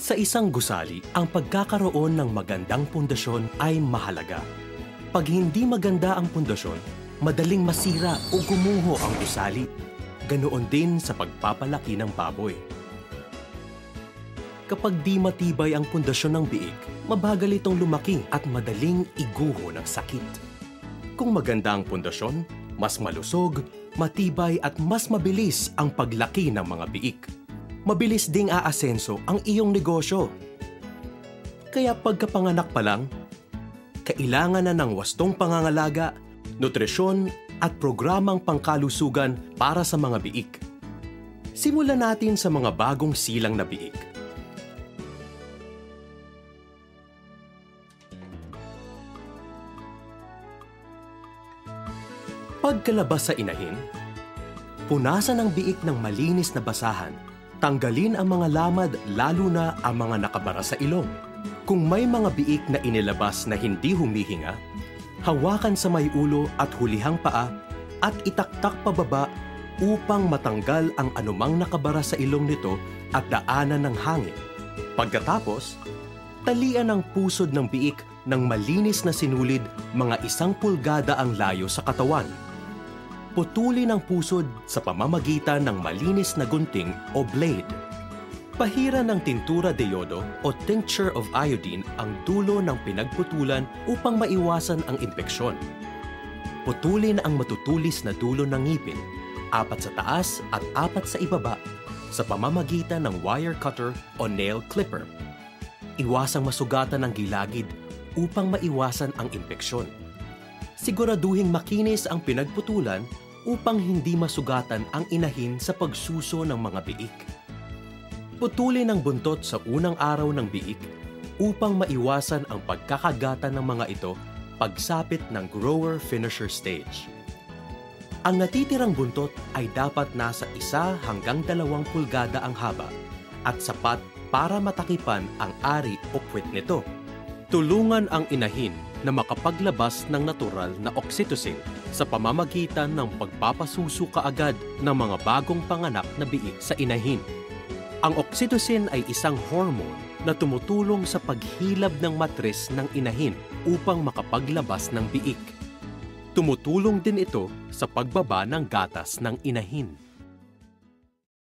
Sa isang gusali, ang pagkakaroon ng magandang pundasyon ay mahalaga. Pag hindi maganda ang pundasyon, madaling masira o gumuho ang gusali. Ganoon din sa pagpapalaki ng baboy. Kapag di matibay ang pundasyon ng biik, mabagal itong lumaki at madaling iguho ng sakit. Kung maganda ang pundasyon, mas malusog, matibay at mas mabilis ang paglaki ng mga biik. Mabilis ding aasenso ang iyong negosyo. Kaya pagkapanganak pa lang, kailangan na ng wastong pangangalaga, nutrisyon at programang pangkalusugan para sa mga biik. Simulan natin sa mga bagong silang na biik. Pagkalabas sa inahin, punasan ang biik ng malinis na basahan. Tanggalin ang mga lamad lalo na ang mga nakabara sa ilong. Kung may mga biik na inilabas na hindi humihinga, hawakan sa may ulo at hulihang paa at itaktak pababa upang matanggal ang anumang nakabara sa ilong nito at daanan ng hangin. Pagkatapos, talian ang pusod ng biik ng malinis na sinulid mga 1 pulgada ang layo sa katawan. Putulin ang pusod sa pamamagitan ng malinis na gunting o blade. Pahiran ng tintura de yodo o tincture of iodine ang dulo ng pinagputulan upang maiwasan ang impeksyon. Putulin ang matutulis na dulo ng ngipin, 4 sa taas at 4 sa ibaba, sa pamamagitan ng wire cutter o nail clipper. Iwasang masugatan ang gilagid upang maiwasan ang impeksyon. Siguraduhing makinis ang pinagputulan upang hindi masugatan ang inahin sa pagsuso ng mga biik. Putulin ang buntot sa unang araw ng biik upang maiwasan ang pagkakagatan ng mga ito pagsapit ng grower-finisher stage. Ang natitirang buntot ay dapat nasa 1 hanggang 2 pulgada ang haba at sapat para matakipan ang ari o puwet nito. Tulungan ang inahin na makapaglabas ng natural na oxytocin sa pamamagitan ng pagpapasuso kaagad ng mga bagong panganak na biik sa inahin. Ang oxytocin ay isang hormone na tumutulong sa paghilab ng matres ng inahin upang makapaglabas ng biik. Tumutulong din ito sa pagbaba ng gatas ng inahin.